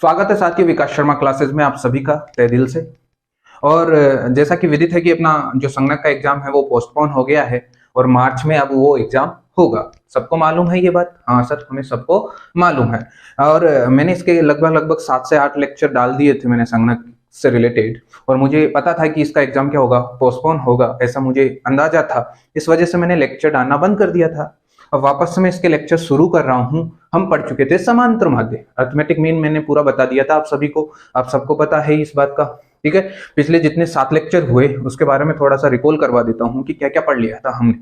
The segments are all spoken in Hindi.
स्वागत है साथियों विकास शर्मा क्लासेस में आप सभी का तहे दिल से। और जैसा कि विदित है कि अपना जो संगणक का एग्जाम है वो पोस्टपोन हो गया है और मार्च में अब वो एग्जाम होगा। सबको मालूम है ये बात? हाँ सर, हमें सबको मालूम है। और मैंने इसके लगभग 7 से 8 लेक्चर डाल दिए थे मैंने संगणक से रिलेटेड, और मुझे पता था कि इसका एग्जाम क्या होगा, पोस्टपोन होगा, ऐसा मुझे अंदाजा था। इस वजह से मैंने लेक्चर डालना बंद कर दिया था। अब वापस से मैं इसके लेक्चर शुरू कर रहा हूँ। हम पढ़ चुके थे समांतर माध्य, अरिथमेटिक मीन मैंने पूरा बता दिया था आप सभी को, आप सबको पता है इस बात का। ठीक है, पिछले जितने 7 लेक्चर हुए उसके बारे में थोड़ा सा रिकॉल करवा देता हूँ कि क्या क्या पढ़ लिया था हमने।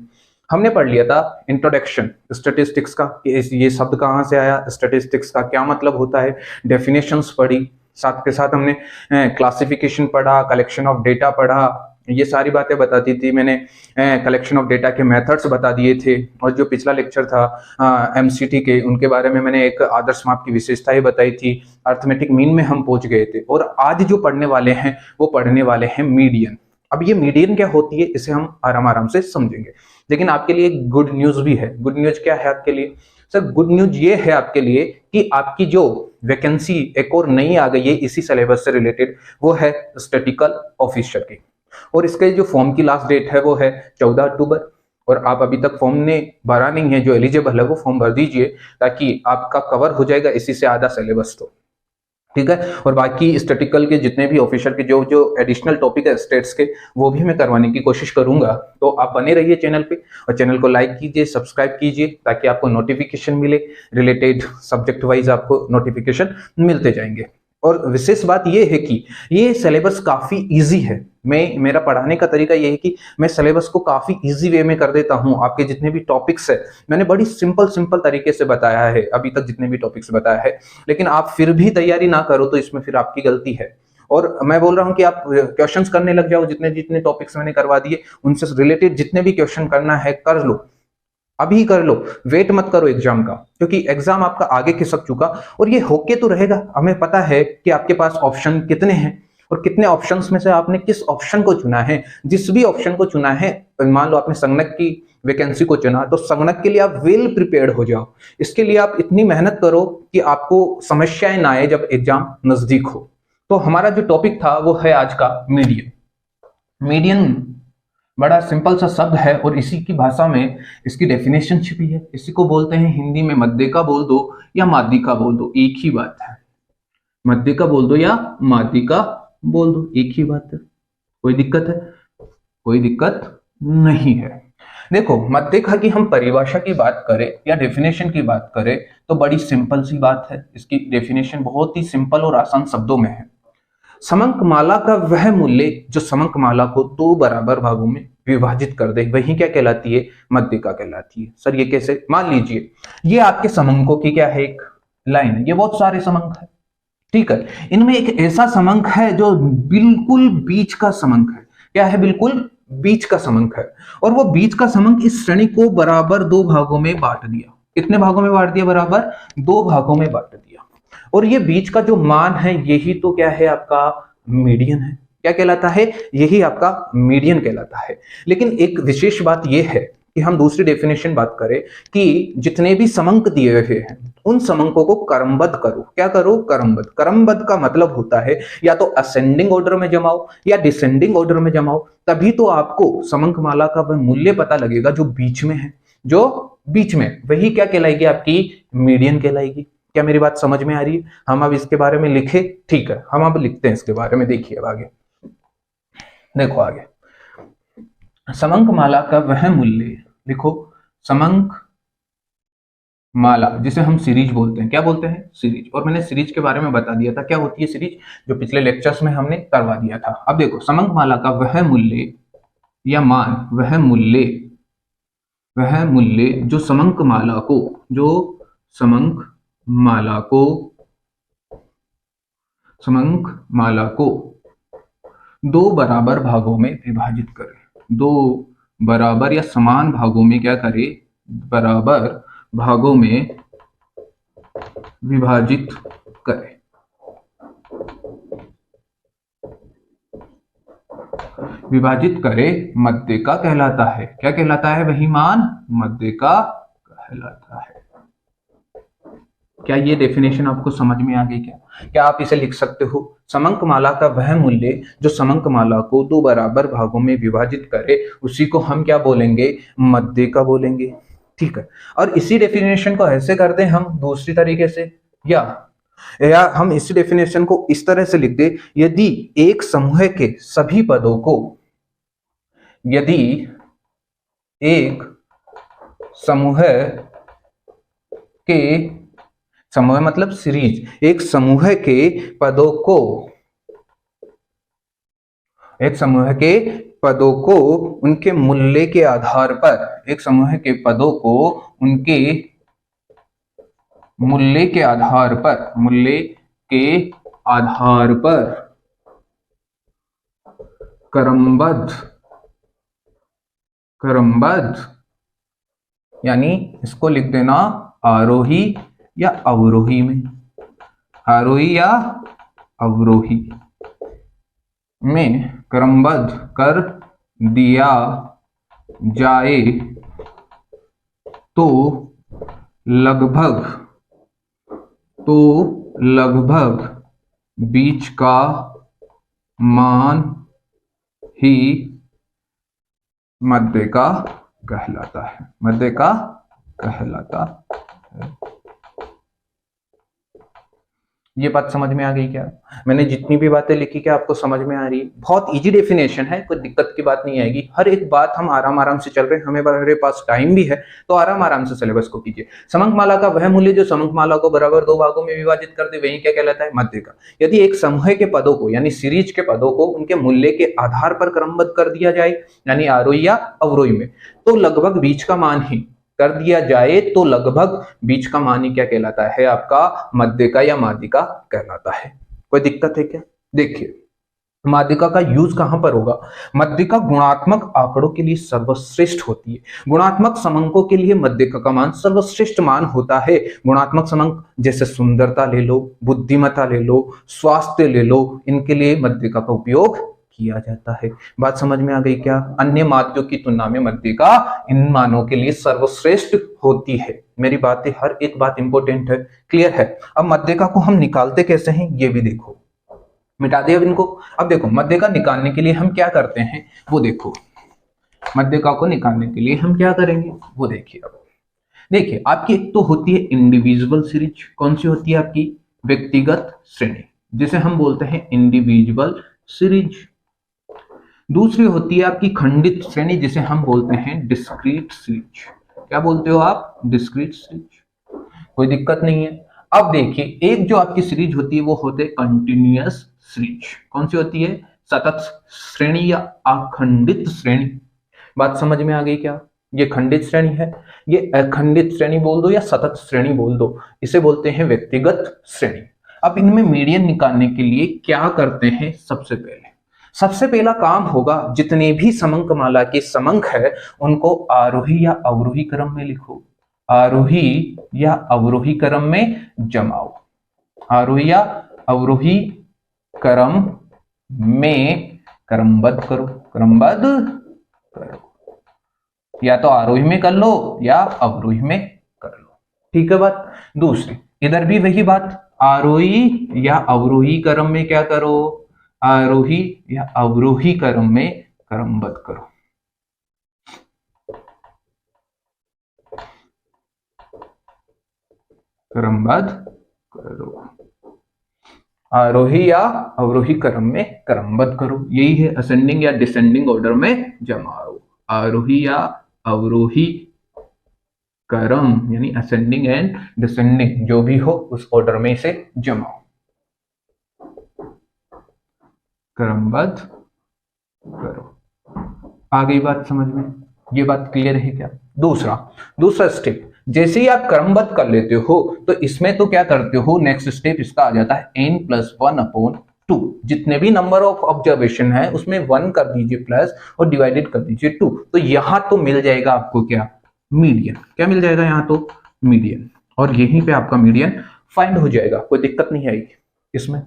हमने पढ़ लिया था इंट्रोडक्शन स्टैटिस्टिक्स का, ये शब्द कहाँ से आया, स्टैटिस्टिक्स का क्या मतलब होता है, डेफिनेशंस पढ़ी, साथ के साथ हमने क्लासिफिकेशन पढ़ा, कलेक्शन ऑफ डेटा पढ़ा, ये सारी बातें बताती थी मैंने। कलेक्शन ऑफ डेटा के मेथड्स बता दिए थे। और जो पिछला लेक्चर था एमसीटी के, उनके बारे में मैंने एक आदर्श माप की विशेषताएं बताई थी। अरिथमेटिक मीन में हम पहुंच गए थे। और आज जो पढ़ने वाले हैं वो पढ़ने वाले हैं मीडियन। अब ये मीडियन क्या होती है इसे हम आराम से समझेंगे। लेकिन आपके लिए गुड न्यूज भी है। गुड न्यूज क्या है आपके लिए? सर गुड न्यूज ये है आपके लिए कि आपकी जो वैकेंसी एक और नई आ गई है इसी सिलेबस से रिलेटेड, वो है स्टैटिस्टिकल ऑफिसर की। और इसके जो फॉर्म की लास्ट डेट है वो है 14 अक्टूबर। और आप अभी तक फॉर्म ने भरा नहीं है, जो एलिजिबल है वो फॉर्म भर दीजिए, ताकि आपका कवर हो जाएगा इसी से आधा सिलेबस। तो ठीक है। और बाकी स्टैटिस्टिकल के जितने भी ऑफिसर के जो जो एडिशनल टॉपिक है स्टेट्स के, वो भी मैं करवाने की कोशिश करूंगा। तो आप बने रहिए चैनल पे, और चैनल को लाइक कीजिए, सब्सक्राइब कीजिए, ताकि आपको नोटिफिकेशन मिले, रिलेटेड सब्जेक्ट वाइज आपको नोटिफिकेशन मिलते जाएंगे। और विशेष बात यह है कि ये सिलेबस काफी इजी है। मेरा पढ़ाने का तरीका यह है कि मैं सिलेबस को काफी इजी वे में कर देता हूं। आपके जितने भी टॉपिक्स है मैंने बड़ी सिंपल तरीके से बताया है अभी तक, जितने भी टॉपिक्स बताया है। लेकिन आप फिर भी तैयारी ना करो तो इसमें फिर आपकी गलती है। और मैं बोल रहा हूं कि आप क्वेश्चंस करने लग जाओ। जितने जितने टॉपिक्स मैंने करवा दिए उनसे रिलेटेड जितने भी क्वेश्चन करना है कर लो, अभी कर लो, वेट मत करो एग्जाम का, क्योंकि एग्जाम आपका आगे खिसक चुका। और ये होके तो रहेगा। हमें पता है कि आपके पास ऑप्शन कितने हैं और कितने ऑप्शंस में से आपने किस ऑप्शन को चुना है। जिस भी ऑप्शन को चुना है, मान लो आपने संगणक की वैकेंसी को चुना, तो संगणक के लिए आप वेल प्रिपेयर्ड हो जाओ। इसके लिए आप इतनी मेहनत करो कि आपको समस्याएं ना आए जब एग्जाम नजदीक हो। तो हमारा जो टॉपिक था वो है आज का मीडियन। मीडियन बड़ा सिंपल सा शब्द है और इसी की भाषा में इसकी डेफिनेशन छिपी है। इसी को बोलते हैं हिंदी में मध्यिका बोल दो या माध्यिका बोल दो, एक ही बात है। मध्यिका बोल दो या माध्यिका बोल दो, एक ही बात है। कोई दिक्कत है? कोई दिक्कत नहीं है। देखो, मध्यिका की हम परिभाषा की बात करें या डेफिनेशन की बात करें तो बड़ी सिंपल सी बात है। इसकी डेफिनेशन बहुत ही सिंपल और आसान शब्दों में है। समंकमाला का वह मूल्य जो समंकमाला को 2 बराबर भागों में विभाजित कर दे, वही क्या कहलाती है? मध्यिका कहलाती है। सर ये कैसे? मान लीजिए ये आपके समंकों की क्या है, एक लाइन है। ये बहुत सारे समंक है, ठीक है। इनमें एक ऐसा समंक है जो बिल्कुल बीच का समंक है। क्या है? बिल्कुल बीच का समंक है। और वो बीच का समंक इस श्रेणी को बराबर 2 भागों में बांट दिया। कितने भागों में बांट दिया? बराबर 2 भागों में बांट दिया। और ये बीच का जो मान है यही तो क्या है? आपका मीडियन है। क्या कहलाता है? यही आपका मीडियन कहलाता है। लेकिन एक विशेष बात यह है कि हम दूसरी डेफिनेशन बात करें कि जितने भी समंक दिए हुए हैं उन समंकों को क्रमबद्ध करो। क्या करो? क्रमबद्ध। क्रमबद्ध का मतलब होता है या तो असेंडिंग ऑर्डर में जमाओ या डिसेंडिंग ऑर्डर में जमाओ, तभी तो आपको समंकमाला का वह मूल्य पता लगेगा जो बीच में है। जो बीच में, वही क्या कहलाएगी? आपकी मीडियन कहलाएगी। क्या मेरी बात समझ में आ रही है? हम अब इसके बारे में लिखे, ठीक है, हम अब लिखते हैं इसके बारे में। देखिए अब आगे देखो, आगे समंकमाला का वह मूल्य लिखो। समंक माला जिसे हम सीरीज बोलते हैं, क्या बोलते हैं? सीरीज। और मैंने सीरीज के बारे में बता दिया था क्या होती है सीरीज, जो पिछले लेक्चर्स में हमने करवा दिया था। अब देखो, समंक माला का वह मूल्य या मान, वह मूल्य जो समंक माला को 2 बराबर भागों में विभाजित करे। 2 बराबर या समान भागों में क्या करे? बराबर भागों में विभाजित करे। विभाजित करे मध्यिका कहलाता है। क्या कहलाता है? वही मान मध्यिका कहलाता है। क्या ये डेफिनेशन आपको समझ में आ गई? क्या आप इसे लिख सकते हो? समंकमाला का वह मूल्य जो समंकमाला को दो बराबर भागों में विभाजित करे उसी को हम क्या बोलेंगे? मध्य का बोलेंगे। ठीक है, और इसी डेफिनेशन को ऐसे कर दें हम दूसरी तरीके से, या हम इसी डेफिनेशन को इस तरह से लिख दे, यदि एक समूह के सभी पदों को, यदि एक समूह के, समूह मतलब सीरीज, एक समूह के पदों को, एक समूह के पदों को उनके मूल्य के आधार पर, एक समूह के पदों को उनके मूल्य के आधार पर, मूल्य के आधार पर क्रमबद्ध, यानी इसको लिख देना आरोही या अवरोही में, आरोही या अवरोही में क्रमबद्ध कर दिया जाए तो लगभग बीच का मान ही मध्य का कहलाता है, मध्य का कहलाता है। ये बात समझ में आ गई क्या? मैंने जितनी भी बातें लिखी क्या आपको समझ में आ रही है? बहुत इजी डेफिनेशन है, कोई दिक्कत की बात नहीं आएगी। हर एक बात हम आराम से चल रहे हैं, हमारे पास टाइम भी है, तो आराम से सिलेबस को कीजिए। समंकमाला का वह मूल्य जो समंकमाला को बराबर दो भागों में विभाजित कर दे वही क्या कहलाता है? मध्य का। यदि एक समूह के पदों को यानी सीरीज के पदों को उनके मूल्य के आधार पर क्रमबद्ध कर दिया जाए, यानी आरोही या अवरोही में, तो लगभग बीच का मान ही कर दिया जाए तो लगभग बीच का मान ही क्या कहलाता है? आपका मध्य का या माध्यिका कहलाता है। कोई दिक्कत है क्या? देखिए, माध्यिका का यूज कहां पर होगा? माध्यिका गुणात्मक आंकड़ों के लिए सर्वश्रेष्ठ होती है। गुणात्मक समंकों के लिए माध्यिका का मान सर्वश्रेष्ठ मान होता है। गुणात्मक समंक जैसे सुंदरता ले लो, बुद्धिमत्ता ले लो, स्वास्थ्य ले लो, इनके लिए माध्यिका का उपयोग किया जाता है। बात समझ में आ गई क्या? अन्य माध्यों की तुलना में माध्यिका इन मानों के लिए सर्वश्रेष्ठ होती है। मेरी बातें हर एक बात इंपॉर्टेंट है, क्लियर है? अब माध्यिका को हम निकालते कैसे हैं ये भी देखो। मिटा दिया इनको। अब देखो, माध्यिका निकालने के लिए हम क्या करते हैं वो देखो। माध्यिका को निकालने के लिए हम क्या करेंगे वो देखिए। अब देखिए, आपकी एक तो होती है इंडिविजुअल सीरीज। कौन सी होती है? आपकी व्यक्तिगत श्रेणी, जिसे हम बोलते हैं इंडिविजुअल सीरीज। दूसरी होती है आपकी खंडित श्रेणी, जिसे हम बोलते हैं डिस्क्रीट सीरीज। क्या बोलते हो आप? Discrete series. कोई दिक्कत नहीं है। अब देखिए, एक जो आपकी सीरीज होती है वो होते हैं कंटिन्यूअस सीरीज। कौन सी होती है? सतत श्रेणी या अखंडित श्रेणी। बात समझ में आ गई क्या? ये खंडित श्रेणी है, ये अखंडित श्रेणी बोल दो या सतत श्रेणी बोल दो, इसे बोलते हैं व्यक्तिगत श्रेणी। अब इनमें मीडियन निकालने के लिए क्या करते हैं? सबसे पहला काम होगा, जितने भी समंकमाला के समंक है उनको आरोही या अवरोही क्रम में लिखो, आरोही या अवरोही क्रम में जमाओ, आरोही या अवरोही क्रम में क्रमबद्ध करो, क्रमबद्ध करो। या तो आरोही में कर लो या अवरोही में कर लो। ठीक है बात? दूसरी, इधर भी वही बात, आरोही या अवरोही क्रम में क्या करो? आरोही या अवरोही क्रम में क्रमबद्ध करो। क्रमबद्ध करो, आरोही या अवरोही क्रम में क्रमबद्ध करो। यही है असेंडिंग या डिसेंडिंग ऑर्डर में जमाओ। आरोही या अवरोही क्रम यानी असेंडिंग एंड डिसेंडिंग जो भी हो उस ऑर्डर में इसे जमाओ, क्रमबद्ध करो। आ गई बात समझ में? ये बात क्लियर है क्या? दूसरा स्टेप, जैसे ही आप क्रमबद्ध कर लेते हो तो इसमें तो क्या करते हो, नेक्स्ट स्टेप इसका आ जाता है n+1/2। जितने भी नंबर ऑफ ऑब्जर्वेशन है उसमें 1 कर दीजिए प्लस और डिवाइडेड कर दीजिए 2। तो यहां तो मिल जाएगा आपको क्या? मीडियन। क्या मिल जाएगा? यहां तो मीडियन, और यहीं पे आपका मीडियन फाइंड हो जाएगा। कोई दिक्कत नहीं आएगी इसमें।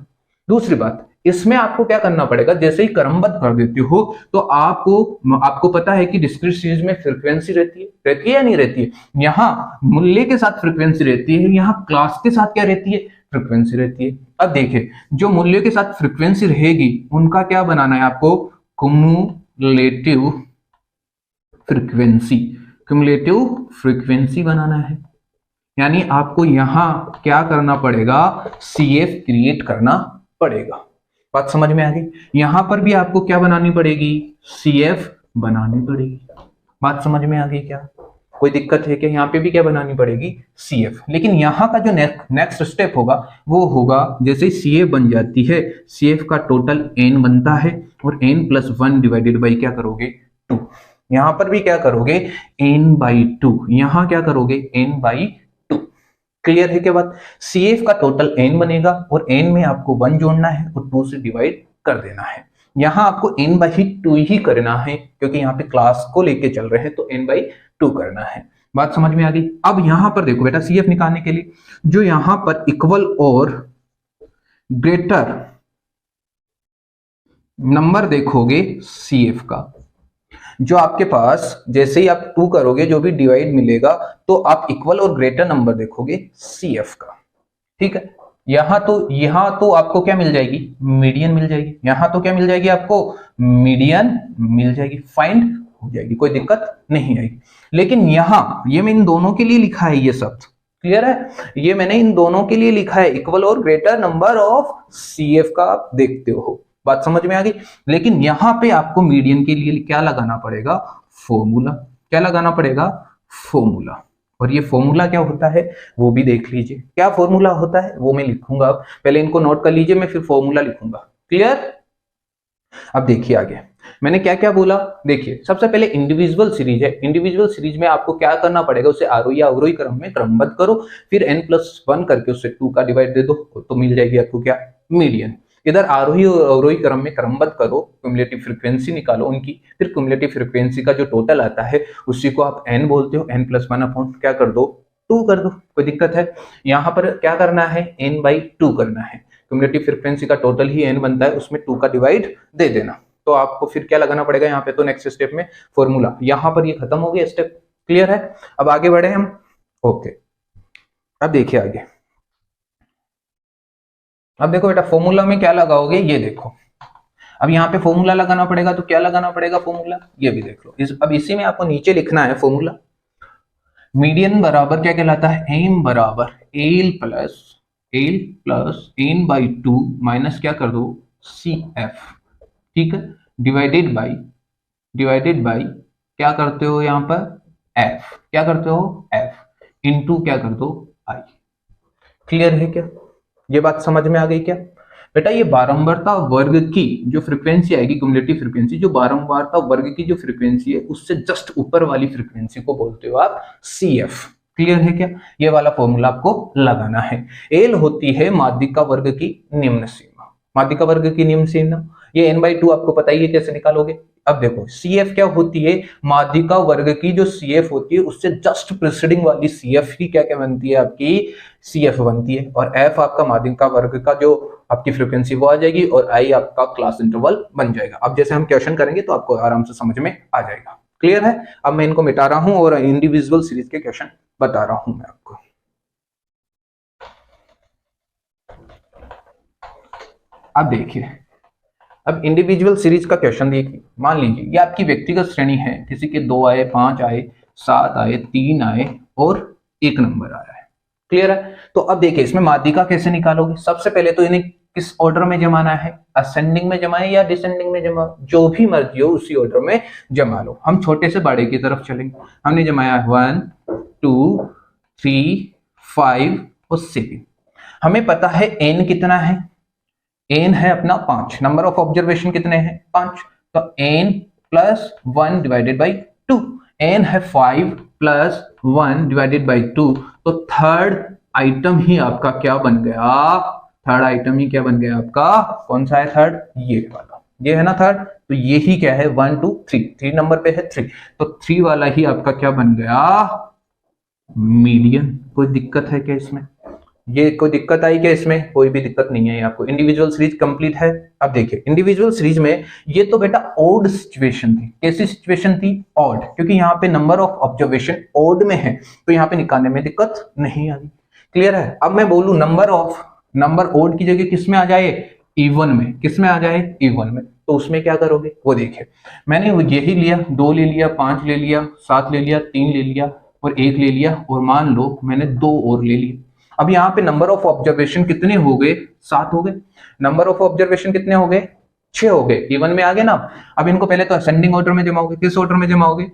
दूसरी बात, इसमें आपको क्या करना पड़ेगा, जैसे ही क्रमबद्ध कर देते हो तो आपको पता है कि डिस्क्रीट सीरीज में फ्रीक्वेंसी रहती है या नहीं रहती है। यहाँ मूल्य के साथ फ्रीक्वेंसी रहती है, यहाँ क्लास के साथ क्या रहती है, फ्रीक्वेंसी रहती है। अब देखिए, जो मूल्य के साथ फ्रीक्वेंसी रहेगी उनका क्या बनाना है आपको, क्युमुलेटिव फ्रीक्वेंसी बनाना है। यानी आपको यहां क्या करना पड़ेगा, CF क्रिएट करना पड़ेगा। बात समझ में आ गई। यहां पर भी आपको क्या बनानी पड़ेगी, CF बनानी पड़ेगी। बात समझ में आ गई क्या, कोई दिक्कत है क्या, यहाँ पे भी क्या बनानी पड़ेगी, CF। लेकिन यहाँ का जो नेक्स्ट स्टेप होगा वो होगा, जैसे ही CF बन जाती है, CF का टोटल n बनता है और n+1 डिवाइडेड बाई क्या करोगे, 2। यहां पर भी क्या करोगे, n/2। यहां क्या करोगे, n/2। क्लियर है क्या बात। CF का टोटल n बनेगा और n में आपको 1 जोड़ना है और 2 से डिवाइड कर देना है। यहां आपको n/2 ही करना है क्योंकि यहाँ पे क्लास को लेके चल रहे हैं, तो n/2 करना है। बात समझ में आ गई। अब यहां पर देखो बेटा, CF निकालने के लिए जो यहां पर इक्वल और ग्रेटर नंबर देखोगे CF का, जो आपके पास जैसे ही आप 2 करोगे जो भी डिवाइड मिलेगा तो आप इक्वल और ग्रेटर नंबर देखोगे CF का। ठीक है, यहां तो आपको क्या मिल जाएगी, मीडियन मिल जाएगी। यहां तो क्या मिल जाएगी आपको, मीडियन मिल जाएगी, फाइंड हो जाएगी, कोई दिक्कत नहीं आएगी। लेकिन यहां ये मैं इन दोनों के लिए लिखा है, ये शब्द क्लियर है, ये मैंने इन दोनों के लिए लिखा है, इक्वल और ग्रेटर नंबर ऑफ CF का आप देखते हो। बात समझ में आ गई। लेकिन यहां पे आपको मीडियन के लिए क्या लगाना पड़ेगा, फॉर्मूला। क्या लगाना पड़ेगा, फॉर्मूला। और ये फॉर्मूला क्या होता है वो भी देख लीजिए, क्या फॉर्मूला होता है वो मैं लिखूंगा, पहले इनको नोट कर लीजिए, मैं फिर फॉर्मूला लिखूंगा। क्लियर। अब देखिए आगे मैंने क्या क्या बोला। देखिए सबसे पहले इंडिविजुअल सीरीज है, इंडिविजुअल सीरीज में आपको क्या करना पड़ेगा, उसे आरोही या अवरोही क्रम में क्रमबद्ध करो, फिर n+1 करके उससे 2 का डिवाइड दे दो तो मिल जाएगी आपको क्या, मीडियन। इधर आरोही और अवरोही क्रम में क्रमबद्ध करो, क्युमुलेटिव फ्रीक्वेंसी निकालो उनकी, फिर क्युमुलेटिव फ्रीक्वेंसी का जो टोटल आता है उसी को आप n बोलते हो, n+1 अपॉन क्या कर दो, 2 कर दो, कोई दिक्कत है। यहाँ पर क्या करना है, n/2 करना है, क्युमुलेटिव फ्रीक्वेंसी का टोटल ही n बनता है, उसमें 2 का डिवाइड दे देना। तो आपको फिर क्या लगाना पड़ेगा यहाँ पे, तो नेक्स्ट स्टेप में फॉर्मूला। यहाँ पर ये खत्म हो गया स्टेप, क्लियर है। अब आगे बढ़े हम, ओके। अब देखिए आगे, अब देखो बेटा फॉर्मूला में क्या लगाओगे, ये देखो। अब यहाँ पे फॉर्मूला लगाना पड़ेगा, तो क्या लगाना पड़ेगा फॉर्मूला, ये भी देख लो। अब इसी में आपको नीचे लिखना है फॉर्मूला। मीडियन बराबर क्या कहलाता है, m बराबर l प्लस n/2 माइनस क्या कर दो, CF। ठीक है, डिवाइडेड बाई क्या करते हो यहाँ पर, f। क्या करते हो, f इनटू क्या कर दो, I। क्लियर है क्या, ये बात समझ में आ गई क्या बेटा। ये बारंबारता वर्ग की जो फ्रीक्वेंसी आएगी, क्युमुलेटिव फ्रीक्वेंसी, जो बारंबारता वर्ग की जो फ्रीक्वेंसी है उससे जस्ट ऊपर वाली फ्रीक्वेंसी को बोलते हो आप CF। क्लियर है क्या, ये वाला फॉर्मूला आपको लगाना है। L होती है माध्यिका वर्ग की निम्न सीमा, माध्यिका वर्ग की निम्न सीमा। ये n/2 आपको पता ही है कैसे निकालोगे। अब देखो CF क्या होती है, माध्यिका वर्ग की जो CF होती है उससे जस्ट प्रीसीडिंग वाली CF ही क्या क्या बनती है, आपकी CF बनती है। और F आपका माध्यिका वर्ग का जो आपकी फ्रीक्वेंसी वो आ जाएगी और I आपका क्लास इंटरवल बन जाएगा। अब जैसे हम क्वेश्चन करेंगे तो आपको आराम से समझ में आ जाएगा। क्लियर है। अब मैं इनको मिटा रहा हूं और इंडिविजुअल सीरीज के क्वेश्चन बता रहा हूं मैं आपको। अब देखिए, अब इंडिविजुअल सीरीज का क्वेश्चन देखिए। मान लीजिए ये आपकी व्यक्तिगत श्रेणी है, किसी के 2 आए, 5 आए, 7 आए, 3 आए और 1 नंबर आया है। क्लियर है। तो अब देखिए इसमें माध्यिका कैसे निकालोगे। सबसे पहले तो इन्हें किस ऑर्डर में जमाना है, असेंडिंग में जमाए या डिसेंडिंग में जमा, जो भी मर्जी हो उसी ऑर्डर में जमा लो। हम छोटे से बड़े की तरफ चलेंगे। हमने जमाया 1 2 3 5 और 7। हमें पता है n कितना है, n है अपना 5, नंबर ऑफ ऑब्जर्वेशन कितने हैं 5, तो n+1 डिवाइडेड बाई 2, n है 5+1 डिवाइडेड बाई 2, तो थर्ड आइटम ही आपका क्या बन गया, थर्ड आइटम ही क्या बन गया आपका, कौन सा है थर्ड, ये वाला, ये है ना थर्ड, तो ये ही क्या है 1 2 3, 3 नंबर पे है 3, तो 3 वाला ही आपका क्या बन गया, मीडियन। कोई दिक्कत है क्या इसमें, ये कोई दिक्कत आई क्या इसमें? कोई भी दिक्कत नहीं है आपको। इंडिविजुअल सीरीज कंप्लीट है। अब देखिए इंडिविजुअल सीरीज में ये तो बेटा ऑड सिचुएशन थी। कैसी सिचुएशन थी? ऑड, क्योंकि यहाँ पे नंबर ऑफ ऑब्जर्वेशन ऑड में है तो यहाँ पे निकालने में दिक्कत नहीं आई। क्लियर है? अब मैं बोलूं नंबर ऑड की जगह किस में आ जाए? इवन में। किस में आ जाए? इवन में। तो उसमें क्या करोगे वो देखिए। मैंने यही लिया, 2 ले लिया, 5 ले लिया, 7 ले लिया, 3 ले लिया और 1 ले लिया और मान लो मैंने 2 और ले लिए। अब यहाँ पे नंबर ऑफ ऑब्जर्वेशन कितने हो गए? 7 हो गए। नंबर ऑफ ऑब्जर्वेशन कितने हो गए? 6 हो गए। इवन में आ गए ना। अब इनको पहले तो असेंडिंग ऑर्डर में जमाओगे। किस ऑर्डर में जमाओगे?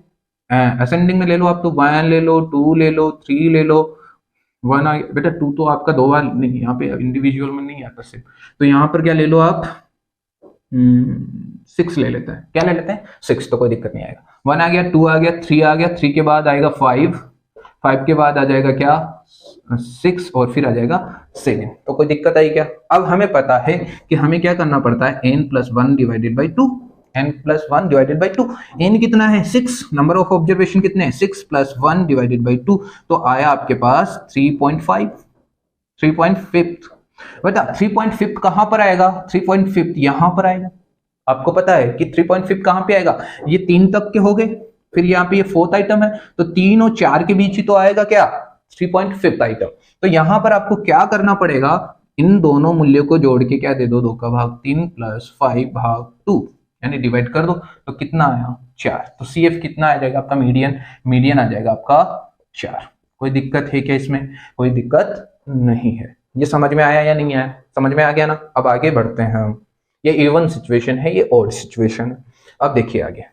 असेंडिंग में ले लो आप तो 1 ले लो, 2 ले लो, 3 ले लो। 1 आ गया बेटा, 2 तो आपका 2 बार नहीं, यहाँ पे इंडिविजुअल में नहीं आता सिर्फ। तो यहाँ पर क्या ले लो आप? 6 ले लेते हैं। क्या ले लेते हैं? 6, तो कोई दिक्कत नहीं आएगा। 1 आ गया, 2 आ गया, 3 आ गया, 3 के बाद आएगा 5, 5 के बाद आ जाएगा क्या? 6 और फिर आ जाएगा 7। तो कोई दिक्कत आई क्या? अब हमें पता है कि हमें क्या करना पड़ता है? n+1 divided by 2। n+1 divided by 2। n कितना है? 6। नंबर ऑफ ऑब्जर्वेशन कितने हैं? 6+1 डिवाइडेड बाई 2। तो आया आपके पास 3.5, 3.5। बेटा 3.5 कहां पर आएगा? 3.5 यहां पर आएगा। आपको पता है कि 3.5 कहां पे आएगा? ये 3 तक के हो गए, फिर यहाँ पे ये 4th आइटम है तो 3 और 4 के बीच ही तो आएगा क्या? 3.5 आइटम। तो यहां पर आपको क्या करना पड़ेगा? इन दोनों मूल्यों को जोड़ के क्या दे दो? 2 का भाग 3 + 5 भाग 2, यानी डिवाइड कर दो। तो कितना आया? 4। तो CF कितना आ जाएगा आपका? मीडियन आ जाएगा आपका 4। कोई दिक्कत है क्या इसमें? कोई दिक्कत नहीं है। ये समझ में आया या नहीं आया? समझ में आ गया ना। अब आगे बढ़ते हैं हम। ये इवन सिचुएशन है, ये ऑड सिचुएशन है। अब देखिए आगे।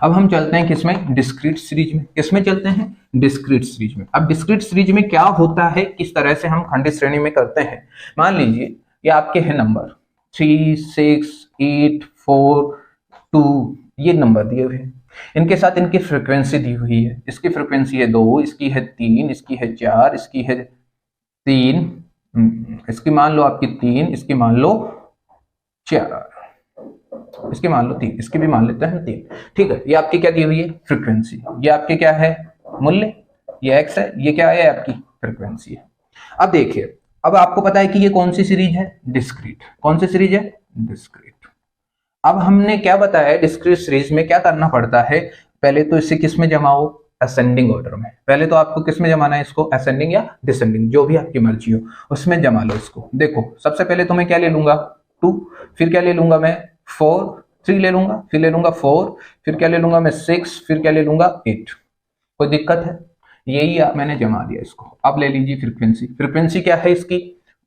अब हम चलते हैं किसमें? डिस्क्रीट सीरीज में। किसमें चलते हैं? डिस्क्रीट सीरीज में। अब डिस्क्रीट सीरीज में क्या होता है, किस तरह से हम खंडित श्रेणी में करते हैं? मान लीजिए ये आपके हैं नंबर 3, 6, 8, 4, 2, ये नंबर दिए हुए हैं। इनके साथ इनकी फ्रीक्वेंसी दी हुई है। इसकी फ्रीक्वेंसी है 2, इसकी है 3, इसकी है 4, इसकी है 3, इसकी मान लो आपकी 3, इसकी मान लो 4, इसकी मान लो 3, इसकी भी मान लेते हैं 3। ठीक है, ये आपकी क्या दी हुई है? फ्रीक्वेंसी। ये आपके क्या है? मूल्य। ये x है, ये क्या है? आपकी फ्रीक्वेंसी है। अब देखिए, अब आपको पता है कि ये कौन सी सीरीज है? डिस्क्रीट। कौन सी सीरीज है? डिस्क्रीट। अब हमने क्या बताया? डिस्क्रीट सीरीज में क्या करना पड़ता है? पहले तो इसे किस में जमाओ? असेंडिंग ऑर्डर में। पहले तो आपको किस में जमाना है इसको? असेंडिंग या डिसेंडिंग, जो भी आपकी मर्जी हो उसमें जमा लो इसको। देखो सबसे पहले तो मैं क्या ले लूंगा? 2, फिर क्या ले लूंगा मैं? 4, 3 ले लूंगा, फिर ले लूंगा 4, फिर क्या ले लूंगा मैं? 6, फिर क्या ले लूंगा? 8। कोई दिक्कत है? यही मैंने जमा दिया इसको। अब ले लीजिए फ्रीक्वेंसी। फ्रीक्वेंसी क्या है इसकी?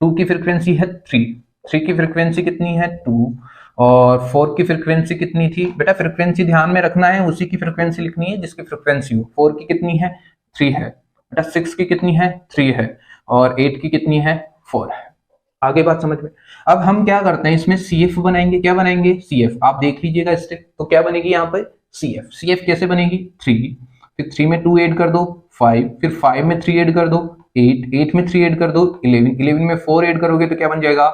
2 की फ्रीक्वेंसी है 3, 3 की फ्रीक्वेंसी कितनी है? 2, और 4 की फ्रीक्वेंसी कितनी थी? बेटा फ्रीक्वेंसी ध्यान में रखना है, उसी की फ्रीक्वेंसी लिखनी है जिसकी फ्रीक्वेंसी हो। 4 की कितनी है? 3 है। बेटा 6 की कितनी है? 3 है। और 8 की कितनी है? 4 है। आगे बात समझ में। अब हम क्या करते हैं इसमें? CF बनाएंगे। क्या बनाएंगे? CF। आप देख लीजिएगा स्टेप। तो क्या बनेगी यहाँ पे? CF। CF कैसे बनेगी? 3, फिर 3 में 2 ऐड कर दो 5, फिर 5 में 3 ऐड कर दो 8, 8 में 3 ऐड कर दो 11, 11 में 4 ऐड करोगे तो क्या बन जाएगा?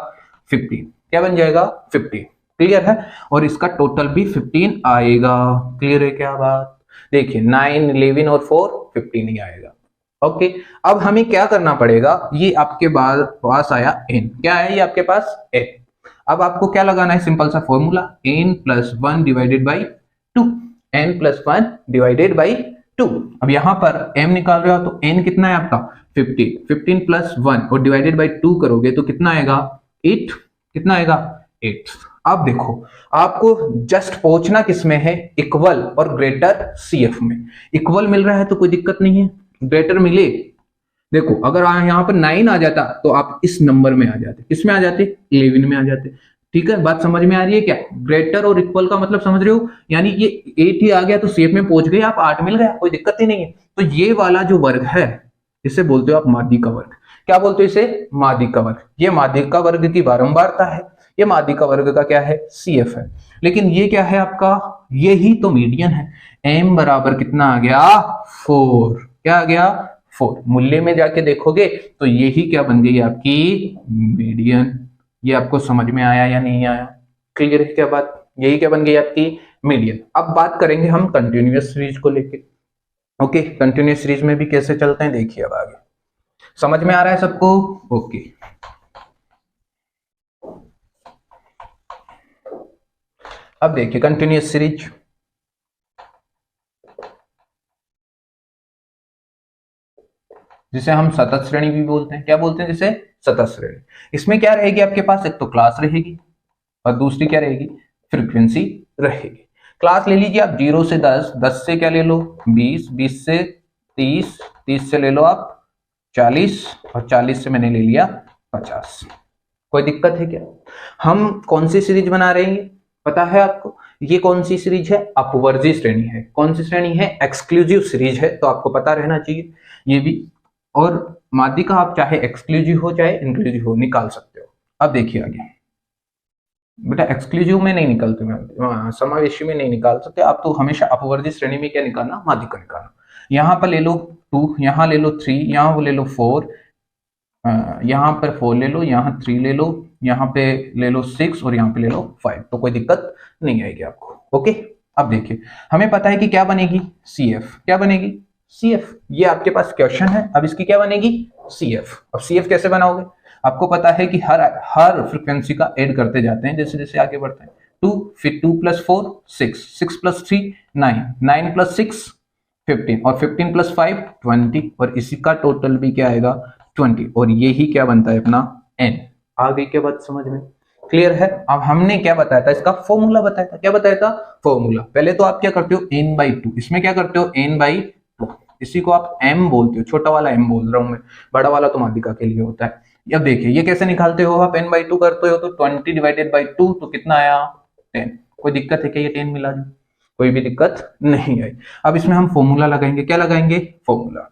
15। क्या बन जाएगा? 15। क्लियर है? और इसका टोटल भी 15 आएगा। क्लियर है क्या बात? देखिए 9, 11 और 4 15 ही आएगा। ओके, अब हमें क्या करना पड़ेगा? ये आपके पास आया n। क्या है ये आपके पास? n। अब आपको क्या लगाना है? सिंपल सा formula, n+1 divided by 2। n+1 divided by 2। अब यहां पर m निकाल रहे हो तो n कितना है आपका? 15। 15 + 1 और डिवाइडेड बाई 2 करोगे तो कितना आएगा? 8। कितना आएगा? 8। अब देखो आपको जस्ट पहुंचना किसमें है? इक्वल और ग्रेटर CF में। इक्वल मिल रहा है तो कोई दिक्कत नहीं है, ग्रेटर मिले। देखो अगर यहाँ पर 9 आ जाता तो आप इस नंबर में आ जाते। किसमें आ जाते? 11 में आ जाते। ठीक है, बात समझ में आ रही है क्या? ग्रेटर और इक्वल का मतलब समझ रहे हो? यानी ये 8 ही आ गया तो CF में पहुंच गए आप, 8 मिल गया, कोई दिक्कत ही नहीं है। तो ये वाला जो वर्ग है इसे बोलते हो आप माध्यिका वर्ग। क्या बोलते हो इसे? माध्यिका वर्ग। ये माध्यिका वर्ग की बारंबारता है। ये माध्यिका वर्ग का क्या है? CF है। लेकिन ये क्या है आपका? यही तो मीडियन है। m बराबर कितना आ गया? 4। क्या आ गया? 4। मूल्य में जाके देखोगे तो यही क्या बन गई? आपकी मीडियन। ये आपको समझ में आया या नहीं आया? क्लियर है क्या बात? यही क्या बन गई? आपकी मीडियन। अब बात करेंगे हम कंटिन्यूअस सीरीज को लेके। ओके, कंटिन्यूअस सीरीज में भी कैसे चलते हैं देखिए अब आगे। समझ में आ रहा है सबको? ओके। अब देखिए कंटिन्यूअस सीरीज, जिसे हम सतत श्रेणी भी बोलते हैं। क्या बोलते हैं जिसे? सतत श्रेणी। इसमें क्या रहेगी आपके पास? एक तो क्लास रहेगी और दूसरी क्या रहेगी? फ्रीक्वेंसी रहेगी। क्लास ले लीजिए आप 0 से 10, 10 से क्या ले लो 20, 20 से 30, 30 से ले लो आप 40 और 40 से मैंने ले लिया 50। कोई दिक्कत है क्या? हम कौन सी सीरीज बना रहे हैं पता है आपको? ये कौन सी सीरीज है? अपवर्जी श्रेणी है। कौन सी श्रेणी है? एक्सक्लूसिव सीरीज है, तो आपको पता रहना चाहिए ये भी। और माध्यिका आप चाहे एक्सक्लूसिव हो चाहे इंक्लूसिव हो निकाल सकते हो। अब देखिए आगे बेटा, एक्सक्लूसिव में नहीं निकालते, मैं समावेशी में नहीं निकाल सकते आप, तो हमेशा अपवर्जी श्रेणी में क्या निकालना? माध्यिका निकालना। यहाँ पर ले लो 2, यहाँ ले लो 3, यहाँ ले लो 4, यहाँ पर 4 ले लो, यहाँ 3 ले लो, यहाँ पे ले लो 6 और यहाँ पे ले लो 5, तो कोई दिक्कत नहीं आएगी आपको। ओके। अब देखिए हमें पता है कि क्या बनेगी? CF। क्या बनेगी? CF। ये आपके पास क्वेश्चन है। अब इसकी क्या बनेगी? CF। अब CF कैसे बनाओगे? आपको पता है कि हर फ्रीक्वेंसी का ऐड करते जाते हैं जैसे जैसे आगे बढ़ते हैं। 2, फिर 2 + 4 6, 6 + 3 9, 9 + 6 15 और 15 + 5 20 और इसी का टोटल भी क्या आएगा? 20। और यही क्या बनता है अपना? N। आ गई क्या बात समझ में? क्लियर है? अब हमने क्या बताया था? इसका फॉर्मूला बताया था। क्या बताया था? फॉर्मूला। पहले तो आप क्या करते हो? n/2। इसमें क्या करते हो? n/2। इसी को आप m बोलते हो। छोटा वाला m बोल रहा हूं मैं, बड़ा वाला तो माध्यिका के लिए होता है। अब देखिए ये कैसे निकालते हो आप? n/2 करते हो तो 20/2 तो कितना आया? 10। कोई दिक्कत है क्या? ये 10 मिला दो, कोई भी दिक्कत नहीं आई। अब इसमें हम फॉर्मूला लगाएंगे। क्या लगाएंगे? फॉर्मूला।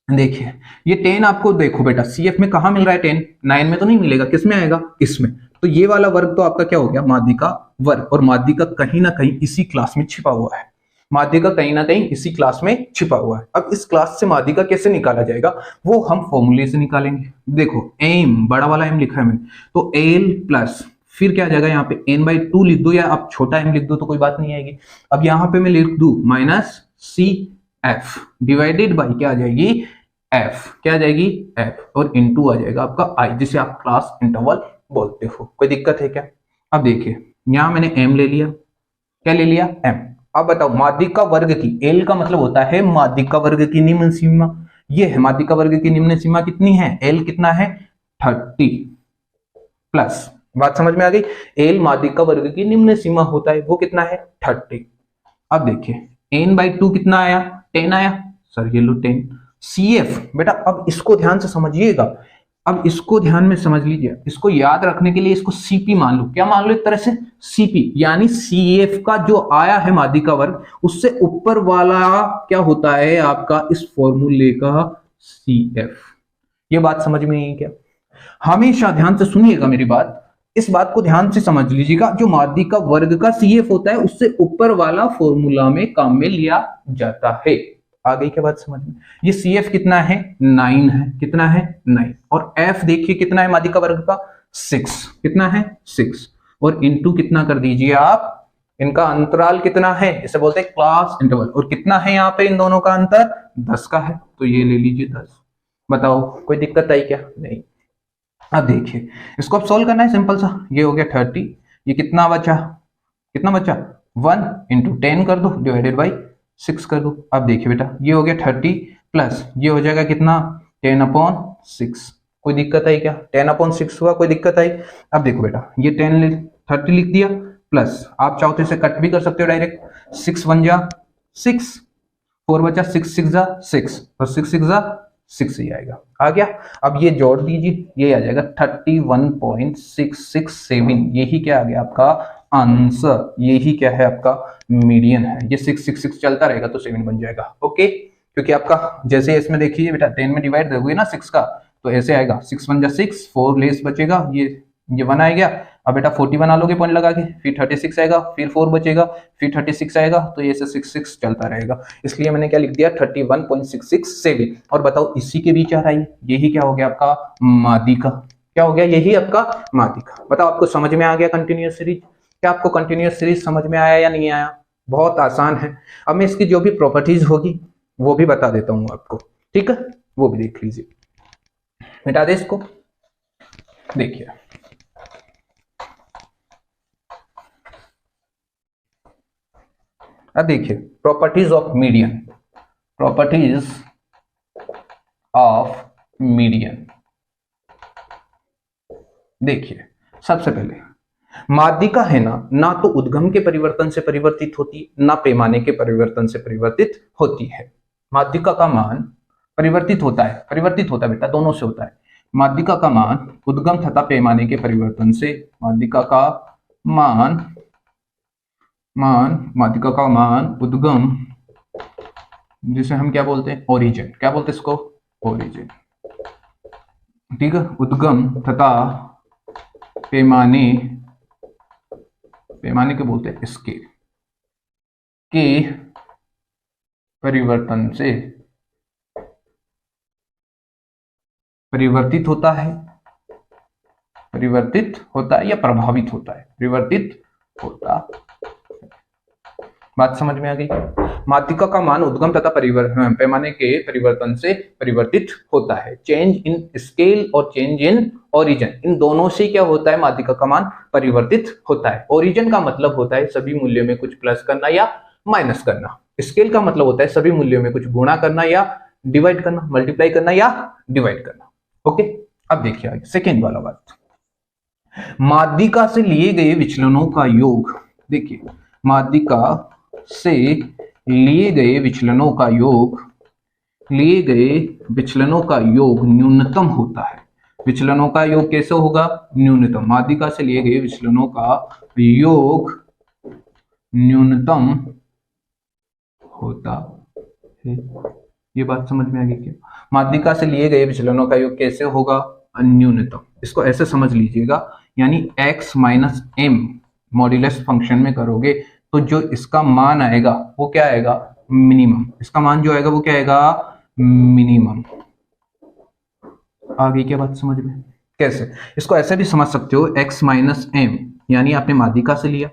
देखिए ये 10 आपको देखो बेटा CF में कहां मिल रहा है? 10 9 में तो नहीं मिलेगा, किस में आएगा? इसमें। तो ये वाला वर्ग तो आपका क्या हो गया? माध्यिका वर्ग। और माध्यिका कहीं ना कहीं इसी क्लास में छिपा हुआ है। माध्यिका कहीं ना कहीं इसी क्लास में छिपा हुआ है। अब इस क्लास से माध्यिका कैसे निकाला जाएगा वो हम फॉर्मूले से निकालेंगे। देखो m, बड़ा वाला m लिखा है मैंने, तो l प्लस फिर क्या आ जाएगा? यहाँ पे n/2 लिख दो या आप छोटा m लिख दो तो कोई बात नहीं आएगी। अब यहाँ पे मैं लिख दू -CF डिवाइडेड बाई क्या आ जाएगी? F। क्या आ जाएगी? F और इनटू आ जाएगा आपका I, जिसे आप क्लास इंटरवल बोलते हो। कोई दिक्कत है क्या? अब देखिए यहां मैंने m ले लिया। क्या ले लिया? m। अब बताओ माध्यिका वर्ग की, L का मतलब होता है माध्यिका वर्ग की निम्न सीमा। ये है माध्यिका वर्ग की निम्न सीमा कितनी है? L कितना है? 30 प्लस। बात समझ में आ गई? L माध्यिका वर्ग की निम्न सीमा होता है, वो कितना है? 30। अब देखिए n/2 कितना आया? 10 आया। सर ये लो 10। CF बेटा अब इसको ध्यान से समझिएगा। अब इसको ध्यान में समझ लीजिए। इसको याद रखने के लिए इसको CP मान लो। क्या मान लो? एक तरह से CP, यानी CF का जो आया है माध्यिका वर्ग, उससे ऊपर वाला क्या होता है आपका इस फॉर्मूले का? CF। ये बात समझ में आई क्या? हमेशा ध्यान से सुनिएगा मेरी बात, इस बात को ध्यान से समझ लीजिएगा। जो माध्यिका वर्ग का CF होता है उससे ऊपर वाला फॉर्मूला में काम में लिया जाता है। आ गई क्या बात समझ में? ये CF कितना है? 9 है। कितना है? 9। और F देखिए कितना है माध्यिका वर्ग का? 6। कितना है? 6। और इनटू कितना कर दीजिए आप? इनका अंतराल कितना है? इसे बोलते हैं क्लास इंटरवल। और कितना है यहाँ पे इन दोनों का अंतर? 10 का है, तो ये ले लीजिए 10। बताओ कोई दिक्कत आई क्या? नहीं। अब देखिए इसको अब सोल्व करना है, सिंपल सा। ये हो गया 30, ये कितना बचा? कितना बचा? 1 × 10 कर दो डिवाइडेड बाई 6 कर दो। अब देखिए बेटा ये हो गया 30 प्लस ये हो जाएगा कितना? 10/6। कोई दिक्कत आई क्या? 10/6 हुआ, कोई दिक्कत आई? अब देखो बेटा ये 30 लिख दिया प्लस आप चाहो तो इसे कट भी कर सकते हो डायरेक्ट। 6 × 1 = 6, 4 बचा, 6 × 6 = 6 और 6 × 6 = 6 ही आएगा। आ गया? अब ये जोड़ दीजिए, ये आ जाएगा 31.667। यही क्या आ गया आपका आंसर? यही क्या है आपका? मीडियन है। ये 6 6 6 चलता रहेगा तो 7 बन जाएगा। ओके, क्योंकि आपका जैसे इसमें देखिए बेटा 10 में डिवाइड हुई ना 6 का, तो ऐसे आएगा 6 × 1 = 6, 4 लेस बचेगा, ये 1 आ गया। अब बेटा 40 बना लोगे पॉइंट लगा के, फिर 36 आएगा, फिर 4 बचेगा, फिर 36 आएगा, तो ये 6 6 चलता रहेगा। इसलिए मैंने क्या लिख दिया? 31.667। और बताओ इसी के बीच आ रहा है, यही क्या हो गया आपका? माध्यिका। क्या हो गया? यही आपका माध्यिका। बताओ आपको समझ में आ गया कंटिन्यूअस सीरीज? क्या आपको कंटिन्यूअस सीरीज समझ में आया या नहीं आया? बहुत आसान है। अब मैं इसकी जो भी प्रॉपर्टीज होगी वो भी बता देता हूँ आपको, ठीक है? वो भी देख लीजिए। मिटा दे इसको। देखिए अब देखिए properties of median, properties of median. देखिए सबसे पहले माध्यिका है ना तो उद्गम के परिवर्तन से परिवर्तित होती, ना पैमाने के परिवर्तन से परिवर्तित होती है। माध्यिका का मान परिवर्तित होता है बेटा, दोनों से होता है। माध्यिका का मान उद्गम तथा पैमाने के परिवर्तन से, माध्यिका का मान उद्गम, जिसे हम क्या बोलते हैं, ओरिजिन, क्या बोलते हैं इसको, ओरिजिन, ठीक है। उद्गम तथा पैमाने के बोलते हैं स्केल के परिवर्तन से परिवर्तित होता है या प्रभावित होता है, परिवर्तित होता है। बात समझ में आ गई। माध्यिका का मान उद्गम तथा पैमाने के परिवर्तन से परिवर्तित होता है। चेंज इन स्केल और चेंज इन ओरिजिन, इन दोनों से क्या होता है, माध्यिका का मान परिवर्तित होता है। ओरिजिन का मतलब होता है सभी मूल्यों में कुछ प्लस करना या माइनस करना। स्केल का मतलब होता है सभी मूल्यों में कुछ गुणा करना या डिवाइड करना, मल्टीप्लाई करना या डिवाइड करना। ओके, अब देखिए आगे सेकेंड वाला बात, माध्यिका से लिए गए विचलनों का योग। देखिए माध्यिका से लिए गए विचलनों का योग न्यूनतम होता है। विचलनों का योग कैसे होगा, न्यूनतम। माध्यिका से लिए गए विचलनों का योग न्यूनतम होता है। ये बात समझ में आ गई क्या? माध्यिका से लिए गए विचलनों का योग कैसे होगा, न्यूनतम। इसको ऐसे समझ लीजिएगा, यानी x minus m modulus function में करोगे तो जो इसका मान आएगा वो क्या आएगा, मिनिमम। इसका मान जो आएगा वो क्या आएगा, मिनिमम। आ गई क्या बात समझ में? कैसे, इसको ऐसे भी समझ सकते हो, x माइनस m, यानी आपने माध्यिका से लिया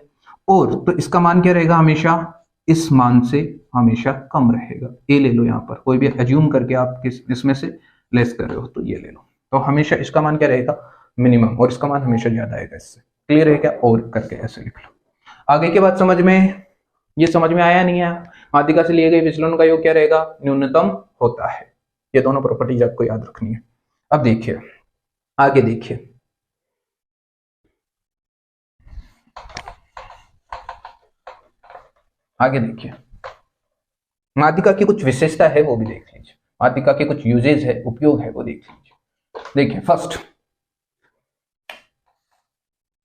और तो इसका मान क्या रहेगा, हमेशा इस मान से हमेशा कम रहेगा। ए ले लो, यहाँ पर कोई भी एज्यूम करके आप इसमें से लेस कर रहे हो तो ये ले लो, तो हमेशा इसका मान क्या रहेगा, मिनिमम, और इसका मान हमेशा ज्यादा आएगा इससे। क्लियर है क्या? और करके ऐसे लिख लो। आगे की बात समझ में, ये समझ में आया नहीं आया? माध्यिका से लिए गए विचलन का योग क्या रहेगा, न्यूनतम होता है। ये दोनों प्रॉपर्टीज आपको याद रखनी है। अब देखिए आगे, देखिए आगे देखिए माध्यिका की कुछ विशेषता है वो भी देख लीजिए। माध्यिका के कुछ यूजेज है, उपयोग है, वो देख लीजिए। देखिए फर्स्ट,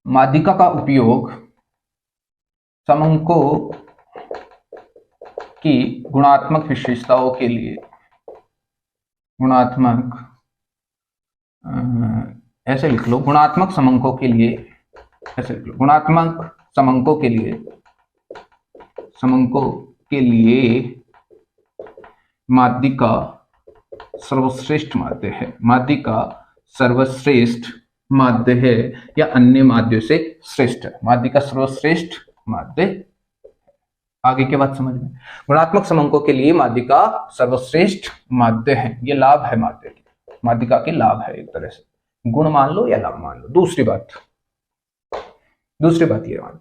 माध्यिका का उपयोग समंकों की गुणात्मक विशेषताओं के लिए, ऐसे लिख लो, गुणात्मक समंकों के लिए, ऐसे लिख लो, गुणात्मक समंकों के लिए माध्यिका सर्वश्रेष्ठ माध्य है। माध्यिका सर्वश्रेष्ठ माध्य है या अन्य माध्यों से श्रेष्ठ है। माध्यिका सर्वश्रेष्ठ माध्य। आगे के बात समझ में, गुणात्मक समंकों के लिए माध्यिका सर्वश्रेष्ठ माध्य है। ये लाभ है माध्य की, माध्यिका के लाभ है, एक तरह से गुण मान लो या लाभ मान लो। दूसरी बात ये मान लो,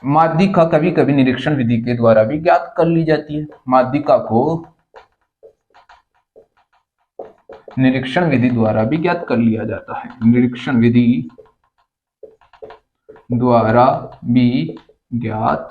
माध्यिका कभी कभी निरीक्षण विधि के द्वारा भी ज्ञात कर ली जाती है। माध्यिका को निरीक्षण विधि द्वारा भी ज्ञात कर लिया जाता है। निरीक्षण विधि द्वारा भी ज्ञात